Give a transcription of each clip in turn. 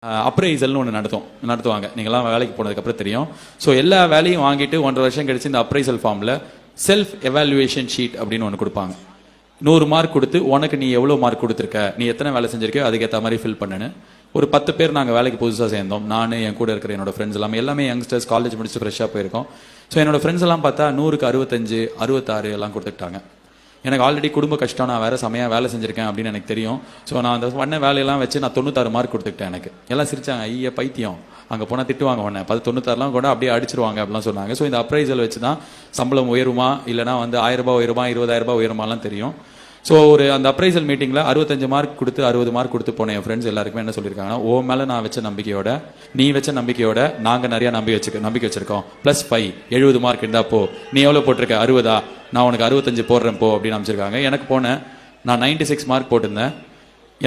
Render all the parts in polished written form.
அப்ரைசல்னு ஒன்று நடத்துவாங்க. நீங்களாம் வேலைக்கு போனதுக்கப்புறம் தெரியும். ஸோ எல்லா வேலையும் வாங்கிட்டு 1.5 வருஷம் கழிச்சு இந்த அப்ரைசல் ஃபார்மில் செல்ஃப் எவாலுவேஷன் ஷீட் அப்படின்னு ஒன்று கொடுப்பாங்க. 100 மார்க் கொடுத்து உனக்கு நீ எவ்வளோ மார்க் கொடுத்துருக்க, நீ எத்தனை வேலை செஞ்சிருக்கோ அதுக்கேற்ற மாதிரி ஃபில் பண்ணுன்னு. ஒரு 10 பேர் நாங்கள் வேலைக்கு புதுசாக சேர்ந்தோம். நான் என் கூட இருக்கிற என்னோட ஃப்ரெண்ட்ஸ் எல்லாமே யங்ஸ்டர்ஸ், காலேஜ் முடிச்சு ஃப்ரெஷ்ஷாக போயிருக்கோம். ஸோ என்னோட ஃப்ரெண்ட்ஸ் எல்லாம் பார்த்தா 100க்கு 65, 66 எல்லாம் கொடுத்துட்டாங்க. எனக்கு ஆல்ரெடி குடும்ப கஷ்டம், நான் வேறு செமையாக வேலை செஞ்சுருக்கேன் அப்படின்னு எனக்கு தெரியும். ஸோ நான் அந்த பண்ண வேலையெல்லாம் வச்சு நான் 96 மார்க் கொடுத்துக்கிட்டேன். எனக்கு எல்லாம் சிரிச்சாங்க, ஐயா பைத்தியம், அங்கே போனால் திட்டுவாங்க உடனே 96லாம் கூட அப்படியே அடிச்சிருவாங்க அப்படிலாம் சொன்னாங்க. ஸோ இந்த அப்ரைசல் வச்சு தான் சம்பளம் உயருமா இல்லைனா வந்து 1000 ரூபாய் உயருமா 20,000 ரூபாய் உயருமாலாம் தெரியும். ஸோ அந்த அப்ரைசல் மீட்டிங்கில் 65 மார்க் கொடுத்து 60 மார்க் கொடுத்து போன என் ஃப்ரெண்ட்ஸ் எல்லாருக்குமே என்ன சொல்லியிருக்காங்கன்னா, ஓ மேலே நான் வச்ச நம்பிக்கையோட, நீ வச்ச நம்பிக்கையோட நாங்கள் நிறையா நம்பிக்கை வச்சிருக்கோம். +5 70 மார்க் இருந்தா போ, நீ எவ்வளோ போட்டிருக்க 60, நான் உனக்கு 65 போடுறேன் போ அப்படின்னு அமைச்சிருக்காங்க. எனக்கு போனேன், நான் 96 மார்க் போட்டிருந்தேன்.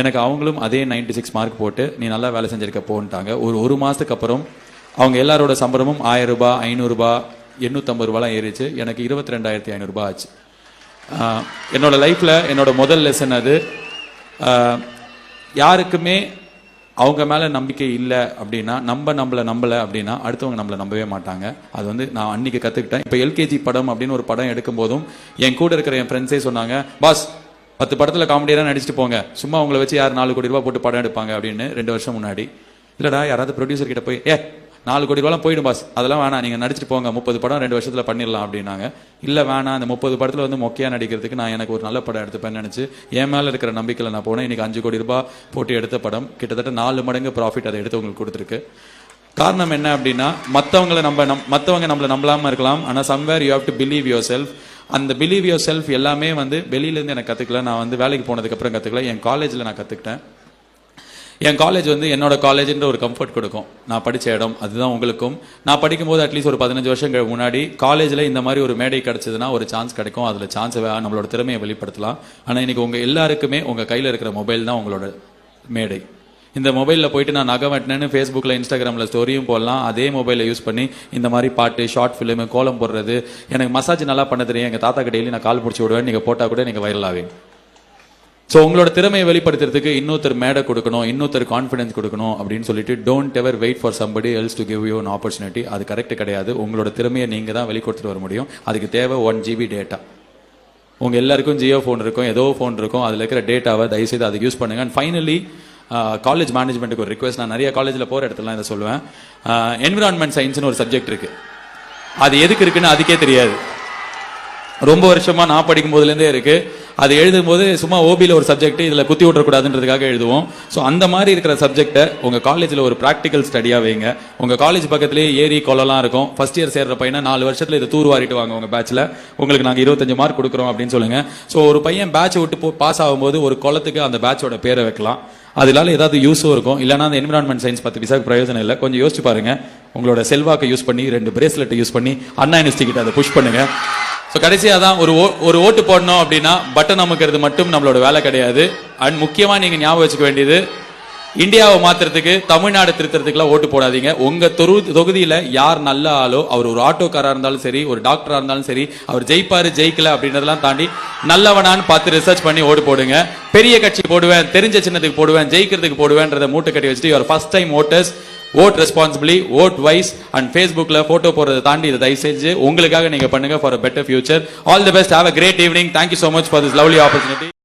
எனக்கு அவங்களும் அதே 96 மார்க் போட்டு நீ நல்லா வேலை செஞ்சிருக்க போன்ட்டாங்க. ஒரு மாதத்துக்கு அப்புறம் அவங்க எல்லாரோட சம்பளமும் 1000 ரூபாய், 500 ரூபாய், 850 ரூபாய்லாம் ஏறிச்சு. எனக்கு 22,500 ரூபாய் ஆச்சு. என்னோட லைஃப்பில் என்னோட முதல் லெசன் அது. யாருக்குமே அவங்க மேலே நம்பிக்கை இல்லை அப்படின்னா, நம்மளை நம்பலை அப்படின்னா அடுத்தவங்க நம்மளை நம்பவே மாட்டாங்க. அது வந்து நான் அன்றைக்கி கற்றுக்கிட்டேன். இப்போ எல்கேஜி படம் அப்படின்னு ஒரு படம் எடுக்கும் போதும் என் கூட இருக்கிற என் ஃப்ரெண்ட்ஸே சொன்னாங்க, பாஸ் 10 படத்தில் காமெடியாக நடிச்சுட்டு போங்க, சும்மா உங்களை வச்சு யார் 4 கோடி ரூபாய் போட்டு படம் எடுப்பாங்க அப்படின்னு 2 வருஷம் முன்னாடி. இல்லைடா, யாராவது ப்ரொடியூசர் கிட்ட போய் 4 கோடி ரூபாய் போயிடும் பாஸ், அதெல்லாம் வேணாம், நீங்கள் நடிச்சுட்டு போங்க, 30 படம் 2 வருஷத்தில் பண்ணிடலாம் அப்படின்னாங்க. இல்லை வேணாம், அந்த 30 படத்தில் வந்து மொக்கையாக நடிக்கிறதுக்கு நான் எனக்கு ஒரு நல்ல படம் எடுத்துப்பேன்னு நினச்சி என் மேலே இருக்கிற நம்பிக்கையில் நான் போனேன். இன்றைக்கி 5 கோடி ரூபாய் போட்டு எடுத்த படம் கிட்டத்தட்ட 4 மடங்கு ப்ராஃபிட் அதை எடுத்து உங்களுக்கு கொடுத்துருக்கு. காரணம் என்ன அப்படின்னா, மற்றவங்க நம்மளை நம்பலாமல் இருக்கலாம், ஆனால் somewhere you have to believe your self. அந்த பிலீவ் யுவர் செல்ஃப் எல்லாமே வந்து வெளியிலேருந்து எனக்கு கற்றுக்கல, நான் வந்து வேலைக்கு போனதுக்கப்புறம் கற்றுக்கல, என் காலேஜில் நான் கற்றுக்கிட்டேன். என் காலேஜ் வந்து என்னோட காலேஜ்ன்ற ஒரு கம்ஃபர்ட் கொடுக்கும். நான் படித்த இடம் அதுதான் உங்களுக்கும். நான் படிக்கும்போது அட்லீஸ்ட் ஒரு 15 வருஷம் முன்னாடி காலேஜில் இந்த மாதிரி ஒரு மேடை கிடச்சதுன்னா ஒரு சான்ஸ் கிடைக்கும், அதில் சான்ஸை நம்மளோட திறமையை வெளிப்படுத்தலாம். ஆனால் இன்றைக்கி உங்கள் எல்லாருக்குமே உங்கள் கையில் இருக்கிற மொபைல் தான் உங்களோட மேடை. இந்த மொபைலில் போயிட்டு நான் நகை வெட்டினேன்னு ஃபேஸ்புக்கில், இன்ஸ்டாகிராமில் ஸ்டோரியும் போடலாம். அதே மொபைலை யூஸ் பண்ணி இந்த மாதிரி பாட்டு, ஷார்ட் ஃபிலிமு, கோலம் போடுறது, எனக்கு மசாஜ் நல்லா பண்ண தெரியும், எங்கள் தாத்தா டெய்லி நான் கால் பிடிச்சி விடுவேன், நீங்கள் போட்டால் கூட நீங்கள் வைரல் ஆவீங்க. ஸோ உங்களோட திறமையை வெளிப்படுத்துறதுக்கு இன்னொருத்தர் மேடை கொடுக்கணும், இன்னொருத்தர் கான்ஃபிடன்ஸ் கொடுக்கணும் அப்படின்னு சொல்லிட்டு don't ever wait for somebody else to give you an opportunity. அது கரெக்ட் கிடையாது. உங்களோட திறமையை நீங்கள் தான் வெளிக்கொடுத்துட்டு வர முடியும். அதுக்கு தேவை 1 GB டேட்டா. உங்கள் எல்லாருக்கும் ஜியோ ஃபோன் இருக்கும், ஏதோ ஃபோன் இருக்கும், அதில் இருக்கிற டேட்டாவை தயவுசெய்து அதை யூஸ் பண்ணுங்க. அண்ட் ஃபைனலி காலேஜ் மேனேஜ்மெண்ட்டுக்கு ஒரு ரிக்வெஸ்ட். நான் நிறைய காலேஜில் போகிற இடத்துலாம் இதை சொல்லுவேன். என்விரான்மெண்ட் சயின்ஸ்னு ஒரு சப்ஜெக்ட் இருக்குது. அது எதுக்கு இருக்குன்னு அதுக்கே தெரியாது. ரொம்ப வருஷமாக நான் படிக்கும் போதுலேருந்தே இருக்குது. அது எழுதும் போது சும்மா ஓபியில் ஒரு சப்ஜெக்ட் இதில் குத்தி விட்டுறக்கூடாதுன்றதுக்காக எழுதுவோம். ஸோ அந்த மாதிரி இருக்கிற சப்ஜெக்டை உங்கள் காலேஜில் ஒரு ப்ராக்டிக்கல் ஸ்டடியாக வைங்க. உங்கள் காலேஜ் பக்கத்துலேயே ஏரி குளம்லாம் இருக்கும். ஃபர்ஸ்ட் இயர் சேர்ற பையனை 4 வருஷத்தில் இதை தூர்வாரிட்டு வாங்க. உங்கள் பேட்சில் உங்களுக்கு நாங்கள் 25 மார்க் கொடுக்குறோம் அப்படின்னு சொல்லுங்கள். ஸோ ஒரு பையன் பேட்சை விட்டு பாஸ் ஆகும்போது ஒரு குளத்துக்கு அந்த பேட்சோட பேரை வைக்கலாம். அதனால ஏதாவது யூஸும் இருக்கும். இல்லைனா அந்த என்விரான்மெண்ட் சயின்ஸ் 10 பைசாவுக்கு பிரயோஜனம் இல்லை. கொஞ்சம் யோசிச்சு பாருங்க. உங்களோட செல்வாக்கை யூஸ் பண்ணி 2 பிரேஸ்லெட்டை யூஸ் பண்ணி அண்ணா யூனிவர்சிட்டி கிட்ட அதை புஷ் பண்ணுங்க. ஸோ கடைசியாக தான் ஒரு ஓட்டு போடணும் அப்படின்னா பட்டன் அமுக்கிறது மட்டும் நம்மளோட வேலை கிடையாது. அண்ட் முக்கியமாக நீங்கள் ஞாபகம் வச்சுக்க வேண்டியது, இந்தியாவை மாற்றுறதுக்கு, தமிழ்நாடு திருத்துறதுக்குலாம் ஓட்டு போடாதீங்க. உங்கள் தொகுதியில் யார் நல்ல ஆளோ, அவர் ஒரு ஆட்டோக்காராக இருந்தாலும் சரி, ஒரு டாக்டராக இருந்தாலும் சரி, அவர் ஜெயிப்பார் ஜெயிக்கல அப்படின்றதெல்லாம் தாண்டி நல்லவனான்னு பார்த்து ரிசர்ச் பண்ணி ஓட்டு போடுங்க. பெரிய கட்சி போடுவேன், தெரிஞ்ச சின்னத்துக்கு போடுவேன், ஜெயிக்கிறதுக்கு போடுவேன்றதை மூட்டை கட்டி வச்சுட்டு your first time voters, vote responsibly, vote wise, and Facebookல போட்டோ போடுறதை தாண்டி இதை தயவு செஞ்சு உங்களுக்காக நீங்க பண்ணுங்க for a better future. All the best. Have a great evening. Thank you so much for this lovely opportunity.